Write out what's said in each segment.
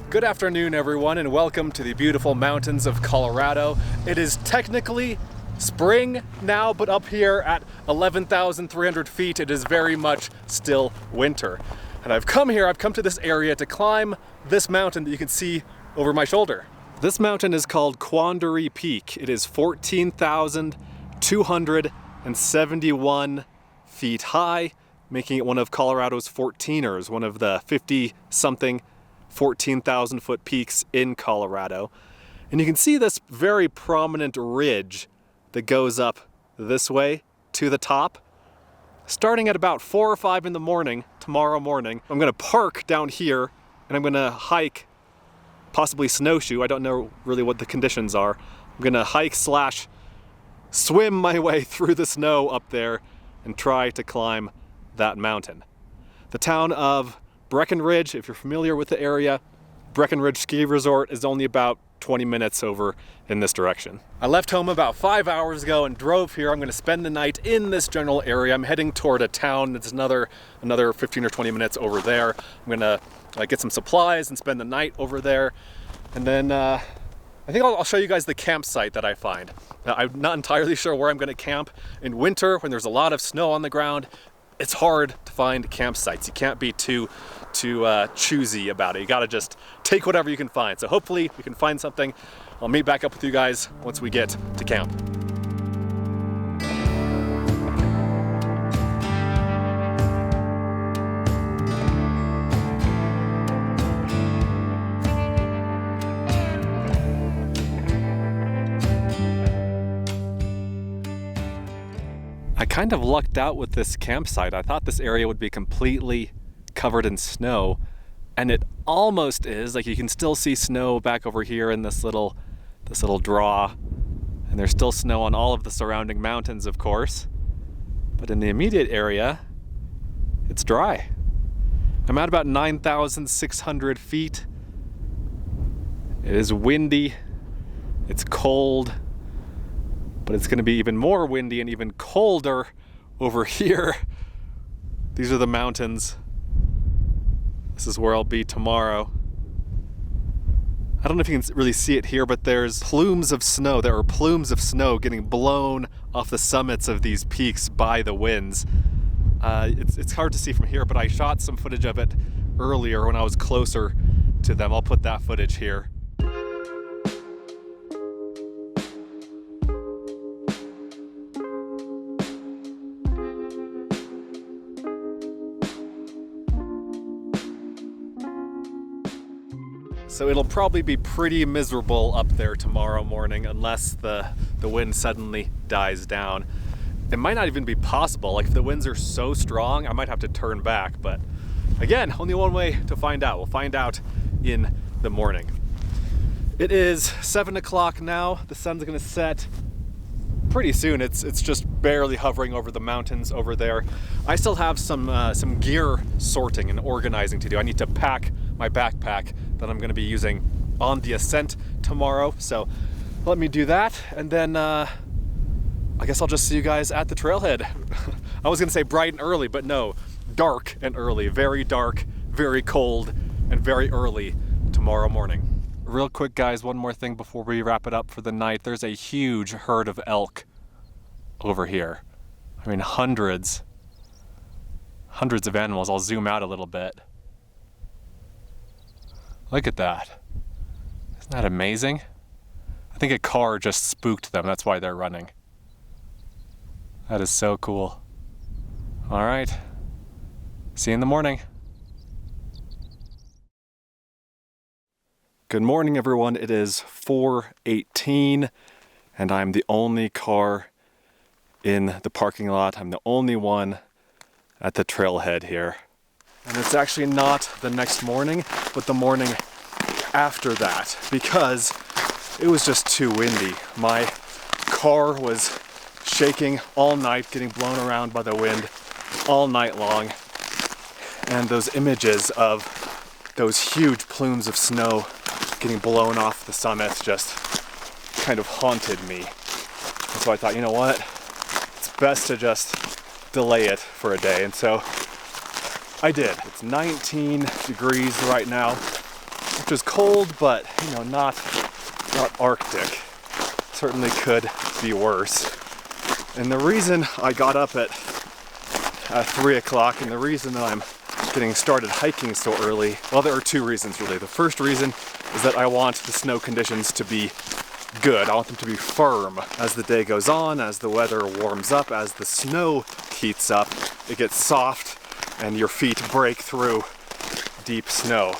Good afternoon, everyone, and welcome to the beautiful mountains of Colorado. It is technically spring now, but up here at 11,300 feet, it is very much still winter. And I've come to this area to climb this mountain that you can see over my shoulder. This mountain is called Quandary Peak. It is 14,271 feet high, making it one of Colorado's 14ers, one of the 50-something 14,000 foot peaks in Colorado. And you can see this very prominent ridge that goes up this way to the top. Starting at about 4 or 5 in the morning, tomorrow morning, I'm gonna park down here and I'm gonna hike, possibly snowshoe. I don't know really what the conditions are. I'm gonna hike / swim my way through the snow up there and try to climb that mountain. The town of Breckenridge, if you're familiar with the area, Breckenridge Ski Resort is only about 20 minutes over in this direction. I left home about 5 hours ago and drove here. I'm gonna spend the night in this general area. I'm heading toward a town that's another 15 or 20 minutes over there. I'm gonna get some supplies and spend the night over there. And then I think I'll show you guys the campsite that I find. I'm not entirely sure where I'm gonna camp. In winter, when there's a lot of snow on the ground, it's hard to find campsites. You can't be too choosy about it. You gotta just take whatever you can find. So hopefully we can find something. I'll meet back up with you guys once we get to camp. I kind of lucked out with this campsite. I thought this area would be completely covered in snow, and it almost is. Like, you can still see snow back over here in this little draw, and there's still snow on all of the surrounding mountains, of course. But in the immediate area, it's dry. I'm at about 9,600 feet. It is windy, it's cold, but it's gonna be even more windy and even colder over here. These are the mountains. This is where I'll be tomorrow. I don't know if you can really see it here, but there's plumes of snow. There are plumes of snow getting blown off the summits of these peaks by the winds. It's hard to see from here, but I shot some footage of it earlier when I was closer to them. I'll put that footage here. So it'll probably be pretty miserable up there tomorrow morning unless the wind suddenly dies down. It might not even be possible. Like, if the winds are so strong, I might have to turn back. But again, only one way to find out. We'll find out in the morning. It is 7 o'clock now. The sun's gonna set pretty soon. It's just barely hovering over the mountains over there. I still have some gear sorting and organizing to do. I need to pack my backpack that I'm gonna be using on the ascent tomorrow. So let me do that, and then I guess I'll just see you guys at the trailhead. I was gonna say bright and early, but no, dark and early. Very dark, very cold, and very early tomorrow morning. Real quick, guys, one more thing before we wrap it up for the night. There's a huge herd of elk over here. I mean, hundreds of animals. I'll zoom out a little bit. Look at that. Isn't that amazing? I think a car just spooked them. That's why they're running. That is so cool. All right. See you in the morning. Good morning, everyone. It is 4:18, and I'm the only car in the parking lot. I'm the only one at the trailhead here. And it's actually not the next morning, but the morning after that, because it was just too windy. My car was shaking all night, getting blown around by the wind all night long. And those images of those huge plumes of snow getting blown off the summits just kind of haunted me. And so I thought, you know what? It's best to just delay it for a day. And so I did. It's 19 degrees right now. which is cold, but you know, not Arctic. Certainly could be worse. And the reason I got up at 3 o'clock and the reason that I'm getting started hiking so early, well, there are two reasons really. The first reason is that I want the snow conditions to be good. I want them to be firm. As the day goes on, as the weather warms up, as the snow heats up, it gets soft and your feet break through deep snow,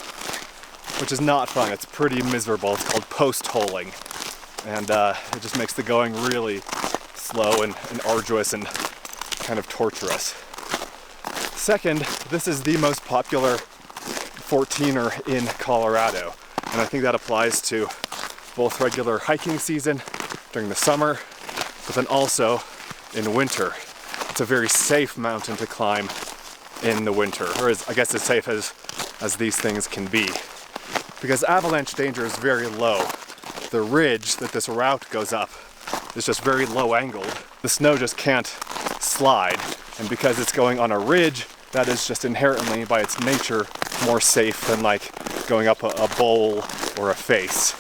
which is not fun. It's pretty miserable. It's called post-holing, and it just makes the going really slow and arduous and kind of torturous. Second, this is the most popular 14er in Colorado, and I think that applies to both regular hiking season during the summer, but then also in winter. It's a very safe mountain to climb in the winter, or I guess as safe as these things can be, because avalanche danger is very low. The ridge that this route goes up is just very low angled. The snow just can't slide, and because it's going on a ridge, that is just inherently, by its nature, more safe than like going up a bowl or a face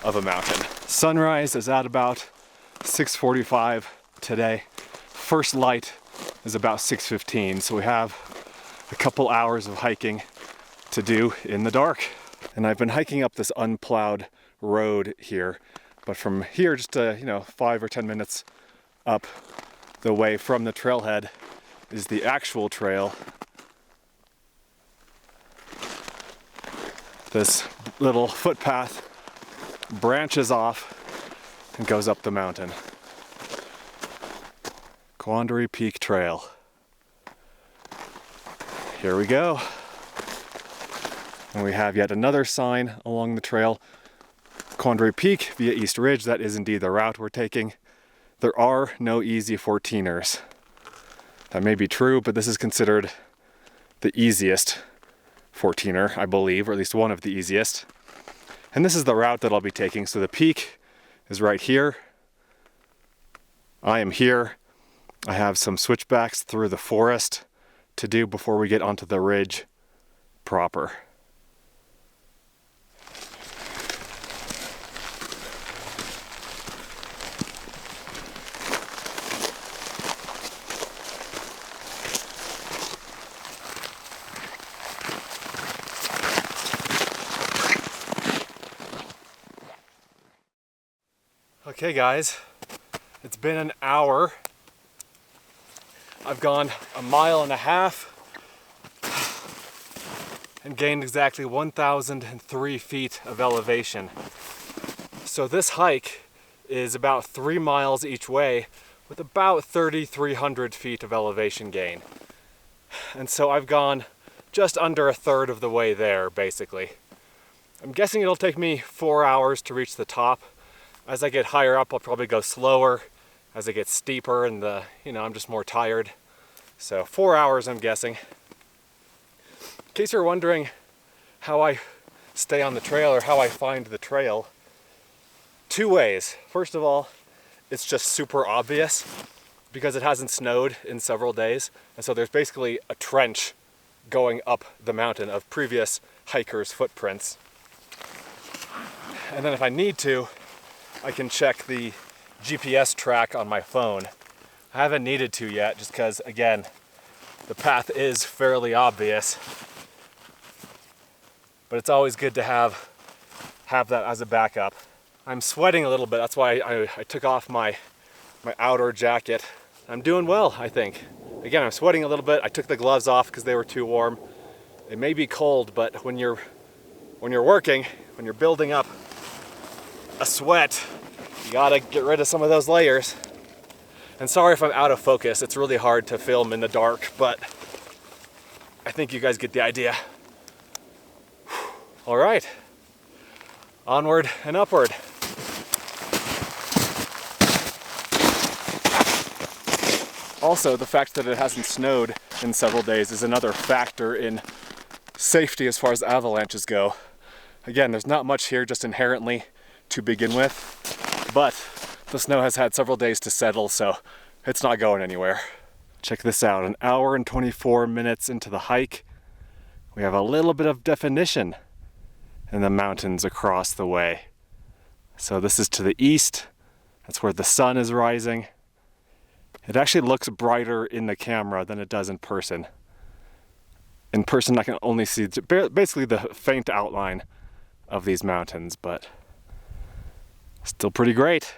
of a mountain. Sunrise is at about 6:45 today. First light is about 6:15, so we have a couple hours of hiking to do in the dark. And I've been hiking up this unplowed road here, but from here just 5 or 10 minutes up the way from the trailhead is the actual trail. This little footpath branches off and goes up the mountain. Quandary Peak Trail. Here we go. And we have yet another sign along the trail. Quandary Peak via East Ridge. That is indeed the route we're taking. There are no easy 14ers. That may be true, but this is considered the easiest 14er, I believe, or at least one of the easiest. And this is the route that I'll be taking. So the peak is right here. I am here. I have some switchbacks through the forest to do before we get onto the ridge proper. Okay guys, it's been an hour. I've gone 1.5 miles and gained exactly 1,003 feet of elevation. So this hike is about 3 miles each way with about 3,300 feet of elevation gain. And so I've gone just under a third of the way there, basically. I'm guessing it'll take me 4 hours to reach the top. As I get higher up, I'll probably go slower as it gets steeper and I'm just more tired. So 4 hours, I'm guessing. In case you're wondering how I stay on the trail or how I find the trail, 2 ways. First of all, it's just super obvious because it hasn't snowed in several days. And so there's basically a trench going up the mountain of previous hikers' footprints. And then if I need to, I can check the GPS track on my phone. I haven't needed to yet, just because, again, the path is fairly obvious. But it's always good to have that as a backup. I'm sweating a little bit, that's why I took off my outer jacket. I'm doing well, I think. Again, I'm sweating a little bit. I took the gloves off because they were too warm. They may be cold, but when you're working, when you're building up a sweat, you gotta get rid of some of those layers. And sorry if I'm out of focus, it's really hard to film in the dark, but I think you guys get the idea. All right, onward and upward. Also, the fact that it hasn't snowed in several days is another factor in safety as far as avalanches go. Again, there's not much here just inherently to begin with, but the snow has had several days to settle, so it's not going anywhere. Check this out, 1 hour and 24 minutes into the hike, we have a little bit of definition and the mountains across the way. So this is to the east. That's where the sun is rising. It actually looks brighter in the camera than it does in person. In person, I can only see basically the faint outline of these mountains, but still pretty great.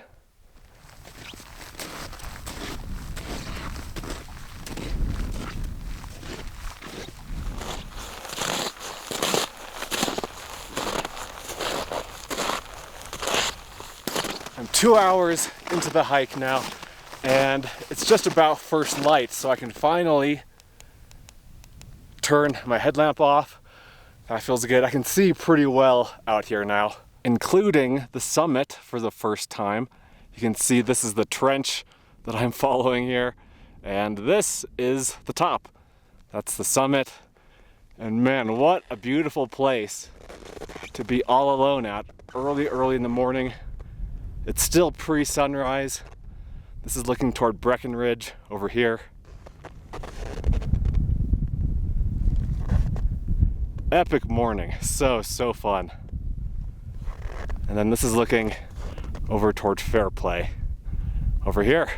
I'm 2 hours into the hike now, and it's just about first light, so I can finally turn my headlamp off. That feels good. I can see pretty well out here now, including the summit for the first time. You can see this is the trench that I'm following here, and this is the top. That's the summit, and man, what a beautiful place to be all alone at early in the morning. It's still pre-sunrise. This is looking toward Breckenridge over here. Epic morning, so fun. And then this is looking over toward Fairplay over here.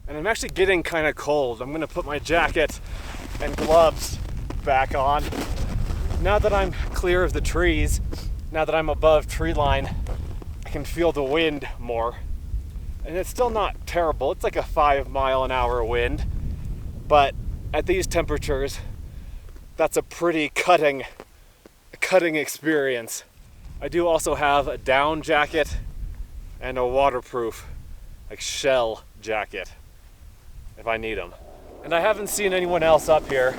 And I'm actually getting kind of cold. I'm gonna put my jacket and gloves back on. Now that I'm clear of the trees, now that I'm above tree line, I can feel the wind more. And it's still not terrible. It's like a 5-mile-an-hour wind. But at these temperatures, that's a pretty cutting experience. I do also have a down jacket and a waterproof, like shell jacket, if I need them. And I haven't seen anyone else up here.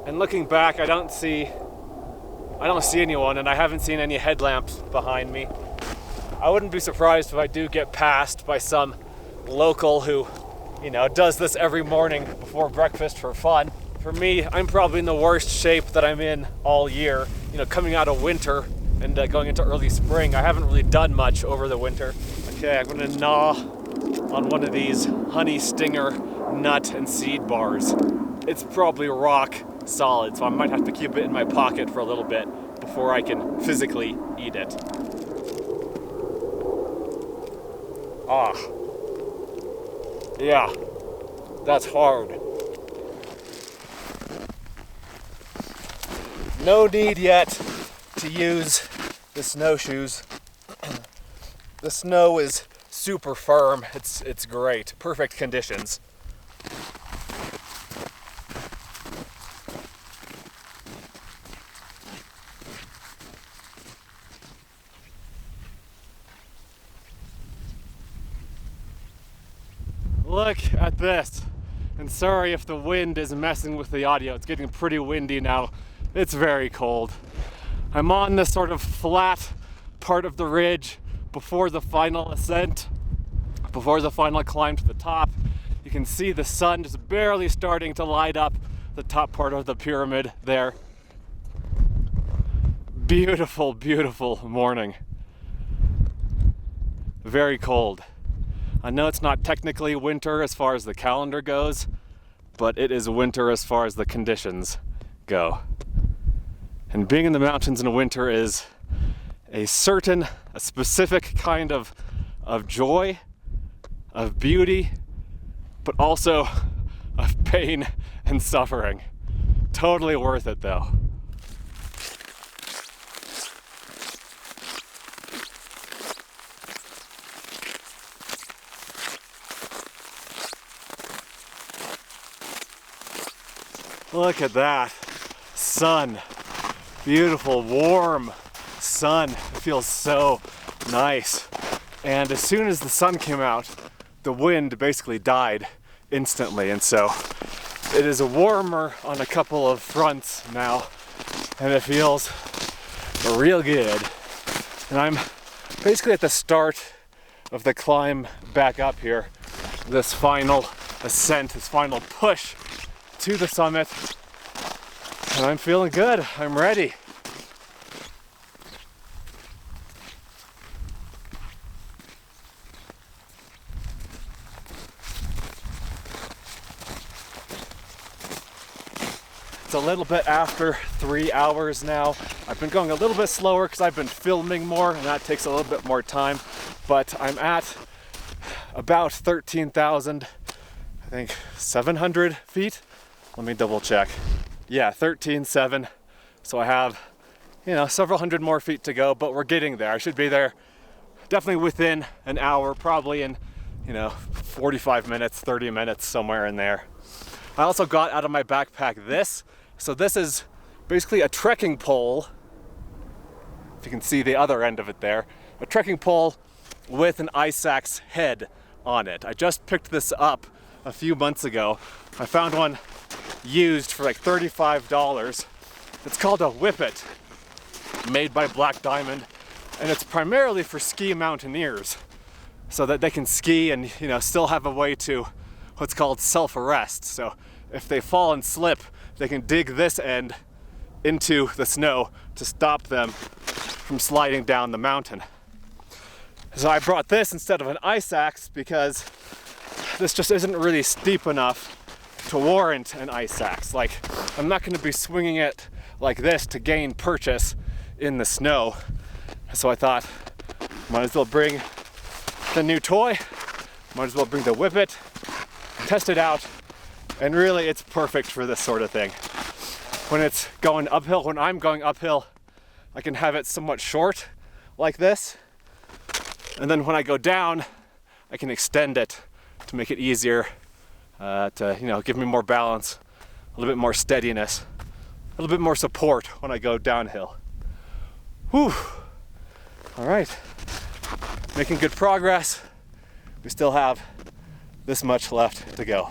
And looking back, I don't see anyone, and I haven't seen any headlamps behind me. I wouldn't be surprised if I do get passed by some local who, does this every morning before breakfast for fun. For me, I'm probably in the worst shape that I'm in all year. Coming out of winter and going into early spring, I haven't really done much over the winter. Okay, I'm gonna gnaw on one of these honey stinger nut and seed bars. It's probably rock solid, so I might have to keep it in my pocket for a little bit before I can physically eat it. Ah, yeah, that's hard. No need yet to use the snowshoes. The snow is super firm. It's great. Perfect conditions. Look at this. And sorry if the wind is messing with the audio. It's getting pretty windy now. It's very cold. I'm on this sort of flat part of the ridge before the final ascent, before the final climb to the top. You can see the sun just barely starting to light up the top part of the pyramid there. Beautiful, beautiful morning. Very cold. I know it's not technically winter as far as the calendar goes, but it is winter as far as the conditions go. And being in the mountains in winter is a specific kind of joy, of beauty, but also of pain and suffering. Totally worth it though. Look at that sun. Beautiful, warm sun. It feels so nice. And as soon as the sun came out, the wind basically died instantly. And so it is warmer on a couple of fronts now, and it feels real good. And I'm basically at the start of the climb back up here. This final ascent, this final push to the summit. And I'm feeling good. I'm ready. It's a little bit after 3 hours now. I've been going a little bit slower because I've been filming more and that takes a little bit more time. But I'm at about 13,000, I think 700 feet. Let me double check. Yeah, 13,700. So I have, you know, several hundred more feet to go, but we're getting there. I should be there definitely within an hour, probably in, you know, 45 minutes, 30 minutes, somewhere in there. I also got out of my backpack this. So this is basically a trekking pole. If you can see the other end of it there. A trekking pole with an ice axe head on it. I just picked this up a few months ago. I found one used for like $35. It's called a Whippet, made by Black Diamond, and it's primarily for ski mountaineers so that they can ski and, you know, still have a way to what's called self-arrest. So if they fall and slip, they can dig this end into the snow to stop them from sliding down the mountain. So I brought this instead of an ice axe because this just isn't really steep enough to warrant an ice axe. Like, I'm not going to be swinging it like this to gain purchase in the snow. So I thought, might as well bring the new toy, might as well bring the Whippet, test it out, and really it's perfect for this sort of thing. When it's going uphill, when I'm going uphill, I can have it somewhat short like this, and then when I go down, I can extend it to make it easier to, you know, give me more balance, a little bit more steadiness, a little bit more support when I go downhill. Whew. All right, making good progress. We still have this much left to go.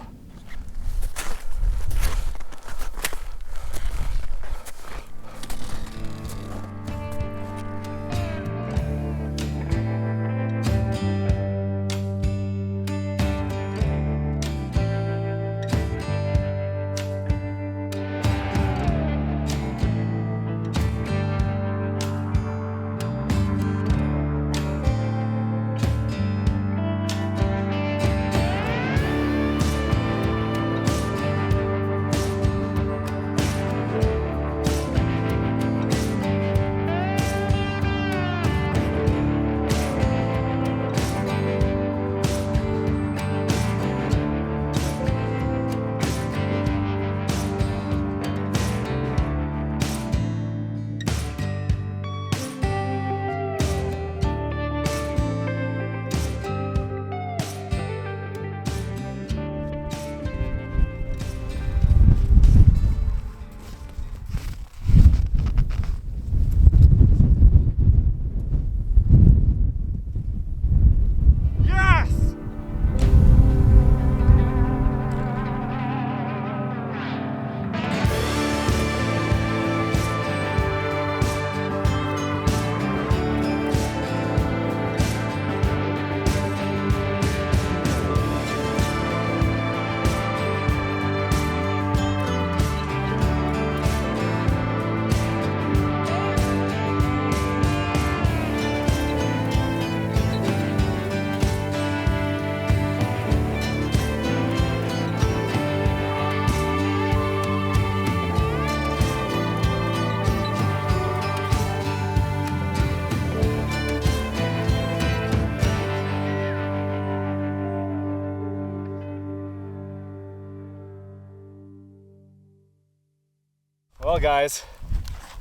Well guys,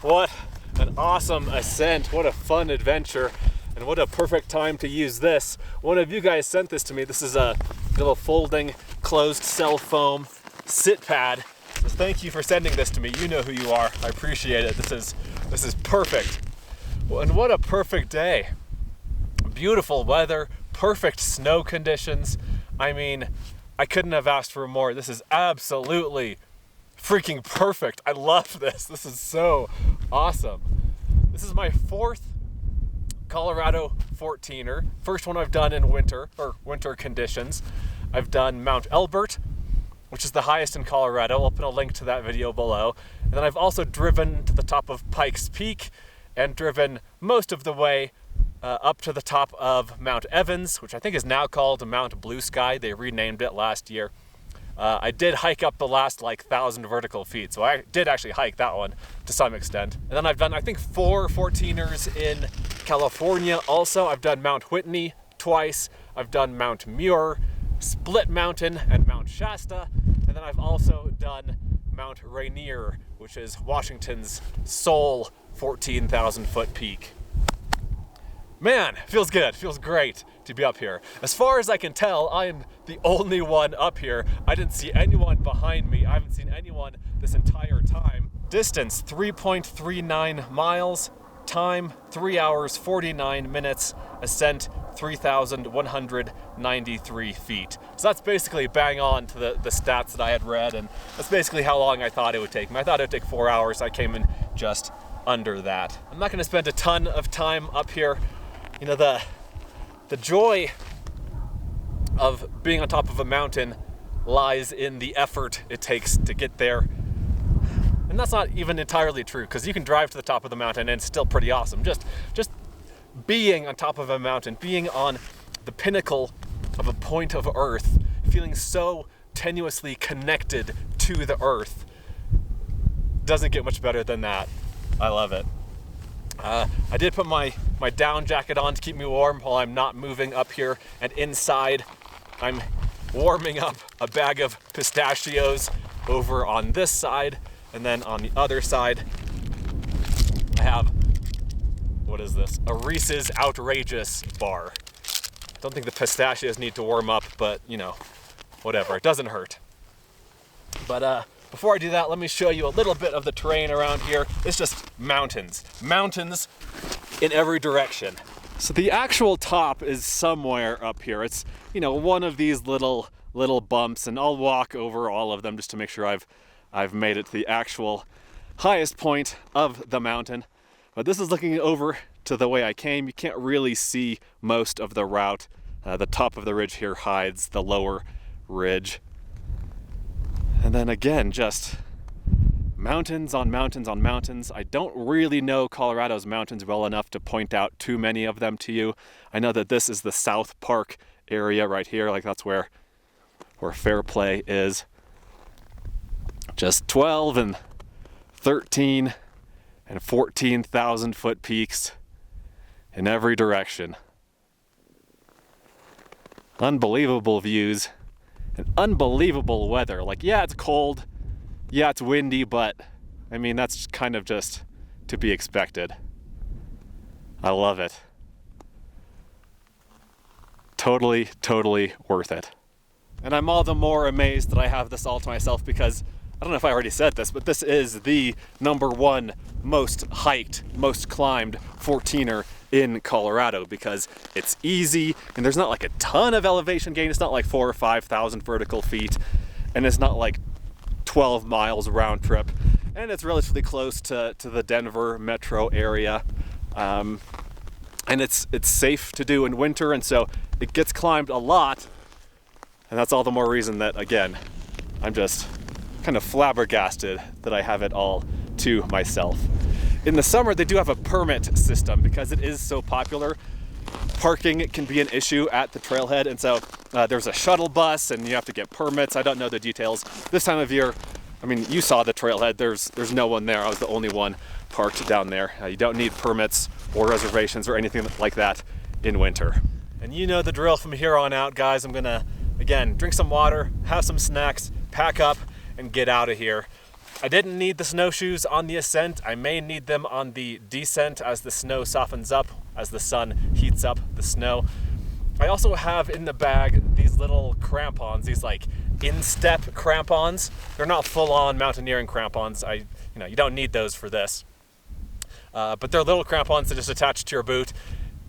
what an awesome ascent, what a fun adventure, and what a perfect time to use this. One of you guys sent this to me. This is a little folding closed cell foam sit pad. So thank you for sending this to me. You know who you are. I appreciate it. This is perfect. And what a perfect day. Beautiful weather, perfect snow conditions. I mean, I couldn't have asked for more. This is absolutely freaking perfect. I love this. This is so awesome. This is my fourth Colorado 14er. First one I've done in winter conditions. I've done Mount Elbert, which is the highest in Colorado. I'll put a link to that video below. And then I've also driven to the top of Pikes Peak and driven most of the way up to the top of Mount Evans, which I think is now called Mount Blue Sky. They renamed it last year. I did hike up the last like 1,000 vertical feet, so I did actually hike that one to some extent. And then I've done, I think, 4 14ers in California also. I've done Mount Whitney twice, I've done Mount Muir, Split Mountain, and Mount Shasta, and then I've also done Mount Rainier, which is Washington's sole 14,000 foot peak. Man, feels good, feels great to be up here. As far as I can tell, I am the only one up here. I didn't see anyone behind me. I haven't seen anyone this entire time. Distance, 3.39 miles. Time, 3 hours, 49 minutes. Ascent, 3,193 feet. So that's basically bang on to the stats that I had read, and that's basically how long I thought it would take me. I thought it would take 4 hours. I came in just under that. I'm not gonna spend a ton of time up here. You know, the joy of being on top of a mountain lies in the effort it takes to get there. And that's not even entirely true, because you can drive to the top of the mountain and it's still pretty awesome. Just being on top of a mountain, being on the pinnacle of a point of Earth, feeling so tenuously connected to the Earth, doesn't get much better than that. I love it. I did put my down jacket on to keep me warm while I'm not moving up here, and inside I'm warming up a bag of pistachios over on this side, and then on the other side I have, what is this? A Reese's Outrageous bar. Don't think the pistachios need to warm up, but you know, whatever, it doesn't hurt. But before I do that, let me show you a little bit of the terrain around here. It's just mountains. Mountains in every direction. So the actual top is somewhere up here. It's, you know, one of these little bumps, and I'll walk over all of them just to make sure I've made it to the actual highest point of the mountain. But this is looking over to the way I came. You can't really see most of the route. The top of the ridge here hides the lower ridge. And then again, just mountains on mountains on mountains. I don't really know Colorado's mountains well enough to point out too many of them to you. I know that this is the South Park area right here, like that's where Fairplay is. Just 12 and 13 and 14,000 foot peaks in every direction. Unbelievable views. And unbelievable weather. Like, yeah, it's cold, yeah, it's windy, but I mean, that's kind of just to be expected. I love it. Totally worth it. And I'm all the more amazed that I have this all to myself because, I don't know if I already said this, but this is the #1 most hiked, most climbed 14er in Colorado because it's easy and there's not like a ton of elevation gain. It's not like 4,000 or 5,000 vertical feet, and it's not like 12 miles round trip, and it's relatively close to the Denver metro area, and it's safe to do in winter, and so it gets climbed a lot, and that's all the more reason that, again, I'm just kind of flabbergasted that I have it all to myself. In the summer, they do have a permit system because it is so popular. Parking can be an issue at the trailhead, and so there's a shuttle bus and you have to get permits. I don't know the details. This time of year, I mean, you saw the trailhead, there's no one there. I was the only one parked down there. You don't need permits or reservations or anything like that in winter. And you know the drill from here on out, guys. I'm gonna, again, drink some water, have some snacks, pack up, and get out of here. I didn't need the snowshoes on the ascent. I may need them on the descent as the snow softens up, as the sun heats up the snow. I also have in the bag these little crampons, these like instep crampons. They're not full-on mountaineering crampons. You don't need those for this. But they're little crampons that just attach to your boot,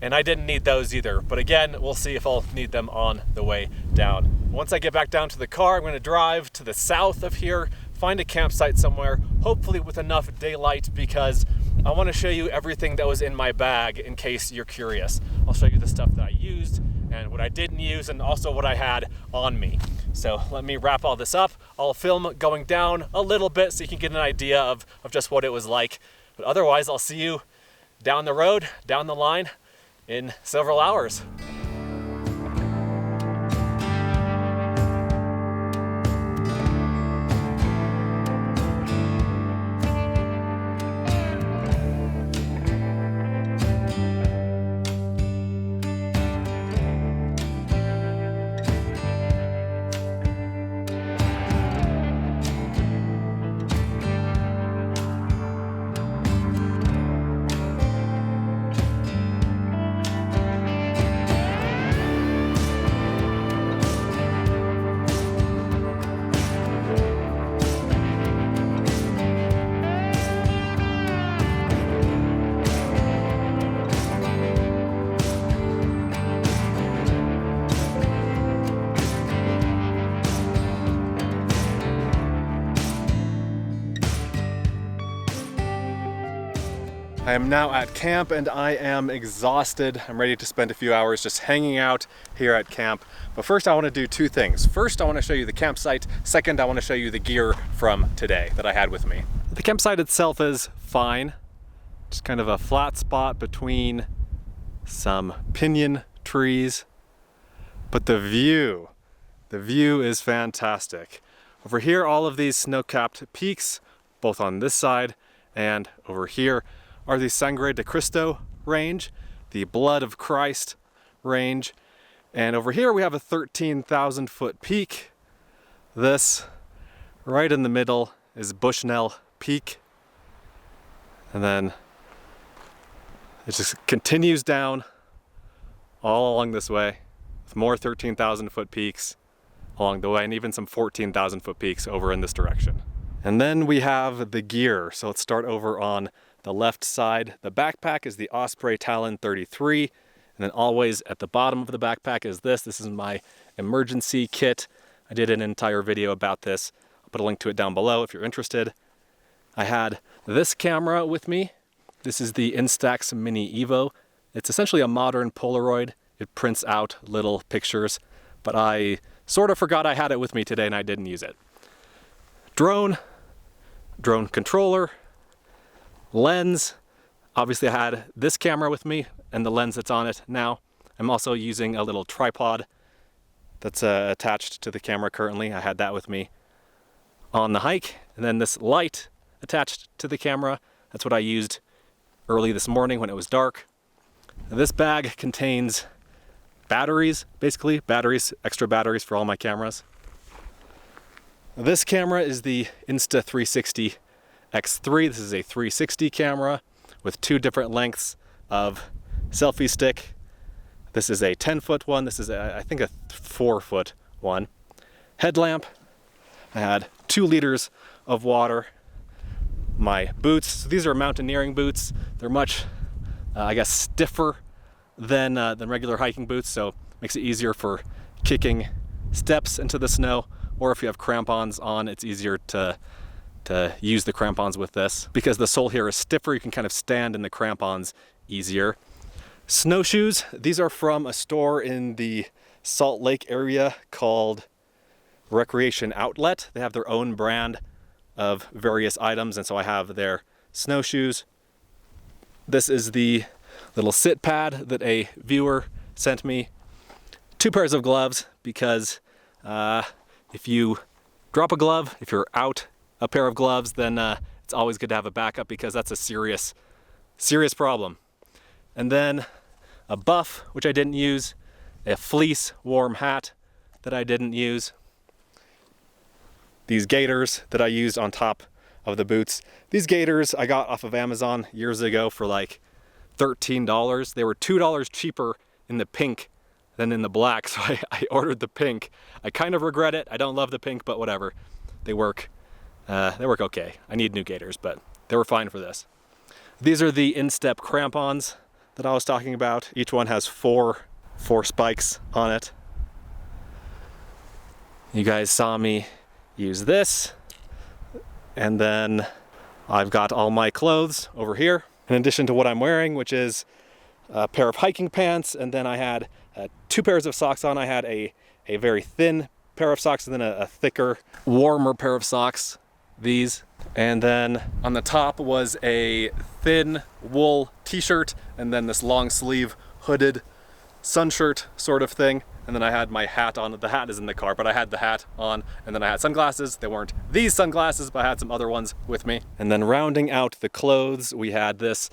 and I didn't need those either. But again, we'll see if I'll need them on the way down. Once I get back down to the car, I'm gonna drive to the south of here, find a campsite somewhere, hopefully with enough daylight, because I want to show you everything that was in my bag in case you're curious. I'll show you the stuff that I used and what I didn't use and also what I had on me. So let me wrap all this up. I'll film going down a little bit so you can get an idea of just what it was like. But otherwise, I'll see you down the road, down the line in several hours. I am now at camp and I am exhausted. I'm ready to spend a few hours just hanging out here at camp. But first I want to do two things. First, I want to show you the campsite. Second, I want to show you the gear from today that I had with me. The campsite itself is fine. Just kind of a flat spot between some pinyon trees. But the view is fantastic. Over here, all of these snow-capped peaks, both on this side and over here, are the Sangre de Cristo range, the Blood of Christ range. And over here we have a 13,000 foot peak. This right in the middle is Bushnell Peak. And then it just continues down all along this way with more 13,000 foot peaks along the way, and even some 14,000 foot peaks over in this direction. And then we have the gear. So let's start over on the left side. The backpack is the Osprey Talon 33. And then always at the bottom of the backpack is this. This is my emergency kit. I did an entire video about this. I'll put a link to it down below if you're interested. I had this camera with me. This is the Instax Mini Evo. It's essentially a modern Polaroid. It prints out little pictures, but I sort of forgot I had it with me today and I didn't use it. Drone controller, lens. Obviously I had this camera with me and the lens that's on it now. I'm also using a little tripod that's attached to the camera currently. I had that with me on the hike. And then this light attached to the camera. That's what I used early this morning when it was dark. This bag contains batteries, basically extra batteries for all my cameras. This camera is the Insta360 X3. This is a 360 camera with two different lengths of selfie stick. This is a 10-foot one. This is I think a 4-foot one. Headlamp. I had 2 liters of water. My boots. So these are mountaineering boots. They're much, I guess, stiffer than regular hiking boots, so it makes it easier for kicking steps into the snow. Or if you have crampons on, it's easier to use the crampons with this. Because the sole here is stiffer, you can kind of stand in the crampons easier. Snowshoes, these are from a store in the Salt Lake area called Recreation Outlet. They have their own brand of various items, and so I have their snowshoes. This is the little sit pad that a viewer sent me. 2 pairs of gloves, because if you drop a glove, if you're out a pair of gloves, then it's always good to have a backup, because that's a serious problem. And then a buff, which I didn't use, a fleece warm hat that I didn't use, these gaiters that I used on top of the boots. These gaiters I got off of Amazon years ago for like $13. They were $2 cheaper in the pink than in the black, so I ordered the pink. I kind of regret it. I don't love the pink, but whatever. They work okay. I need new gaiters, but they were fine for this. These are the instep crampons that I was talking about. Each one has four spikes on it. You guys saw me use this, and then I've got all my clothes over here, in addition to what I'm wearing, which is a pair of hiking pants, and then I had 2 pairs of socks on. I had a very thin pair of socks, and then a thicker, warmer pair of socks, these. And then on the top was a thin wool t-shirt, and then this long sleeve hooded sun shirt sort of thing. And then I had my hat on. The hat is in the car, but I had the hat on. And then I had sunglasses. They weren't these sunglasses, but I had some other ones with me. And then rounding out the clothes, we had this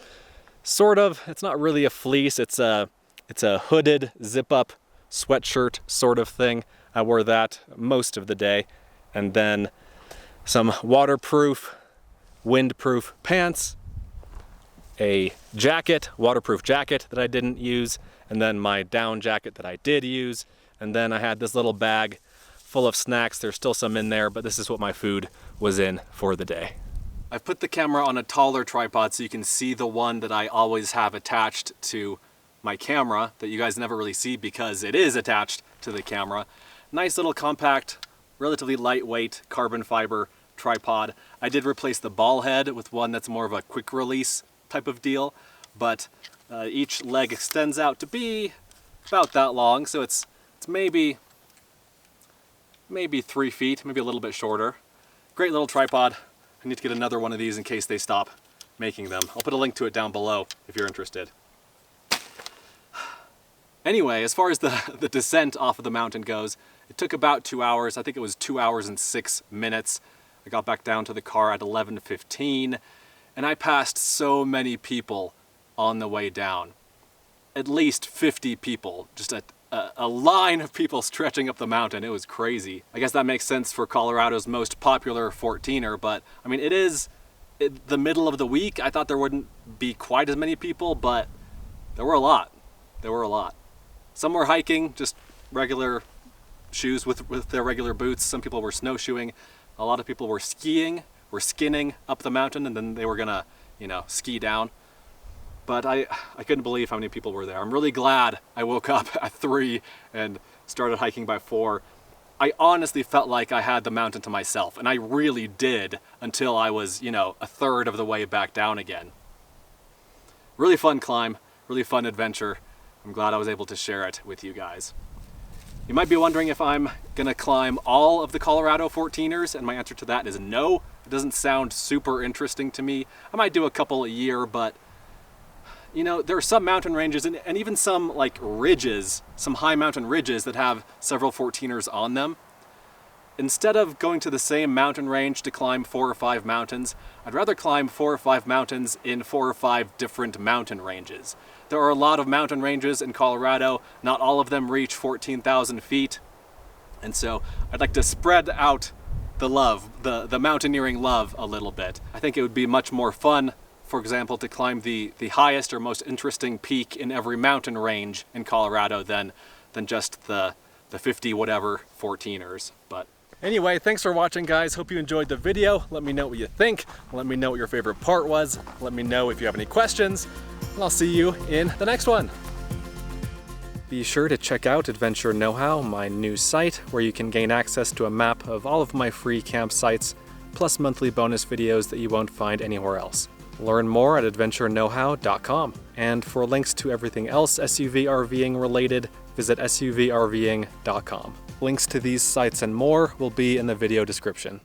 sort of, it's not really a fleece, it's a hooded zip-up sweatshirt sort of thing. I wore that most of the day. And then some waterproof, windproof pants, a jacket, waterproof jacket that I didn't use, and then my down jacket that I did use. And then I had this little bag full of snacks. There's still some in there, but this is what my food was in for the day. I've put the camera on a taller tripod so you can see the one that I always have attached to my camera that you guys never really see because it is attached to the camera. Nice little compact, relatively lightweight carbon fiber tripod. I did replace the ball head with one that's more of a quick release type of deal, but each leg extends out to be about that long, so it's maybe 3 feet, maybe a little bit shorter. Great little tripod. I need to get another one of these in case they stop making them. I'll put a link to it down below if you're interested. Anyway, as far as the descent off of the mountain goes, it took about 2 hours. I think it was 2 hours and 6 minutes. I got back down to the car at 11:15, and I passed so many people on the way down. At least 50 people, just a line of people stretching up the mountain. It was crazy. I guess that makes sense for Colorado's most popular 14er, but I mean, it is the middle of the week. I thought there wouldn't be quite as many people, but there were a lot. There were a lot. Some were hiking, just regular shoes with their regular boots. Some people were snowshoeing. A lot of people were skiing, were skinning up the mountain, and then they were gonna, ski down. But I couldn't believe how many people were there. I'm really glad I woke up at 3 and started hiking by 4. I honestly felt like I had the mountain to myself, and I really did until I was, a third of the way back down again. Really fun climb, really fun adventure. I'm glad I was able to share it with you guys. You might be wondering if I'm gonna climb all of the Colorado 14ers, and my answer to that is no. It doesn't sound super interesting to me. I might do a couple a year, but there are some mountain ranges and even some ridges, some high mountain ridges that have several 14ers on them. Instead of going to the same mountain range to climb 4 or 5 mountains, I'd rather climb 4 or 5 mountains in 4 or 5 different mountain ranges. There are a lot of mountain ranges in Colorado. Not all of them reach 14,000 feet. And so I'd like to spread out the love, the mountaineering love a little bit. I think it would be much more fun, for example, to climb the highest or most interesting peak in every mountain range in Colorado than just the 50 whatever 14ers. But anyway, thanks for watching, guys. Hope you enjoyed the video. Let me know what you think. Let me know what your favorite part was. Let me know if you have any questions, and I'll see you in the next one. Be sure to check out Adventure Know-How, my new site, where you can gain access to a map of all of my free campsites, plus monthly bonus videos that you won't find anywhere else. Learn more at adventureknowhow.com. And for links to everything else SUV RVing related, visit suvrving.com. Links to these sites and more will be in the video description.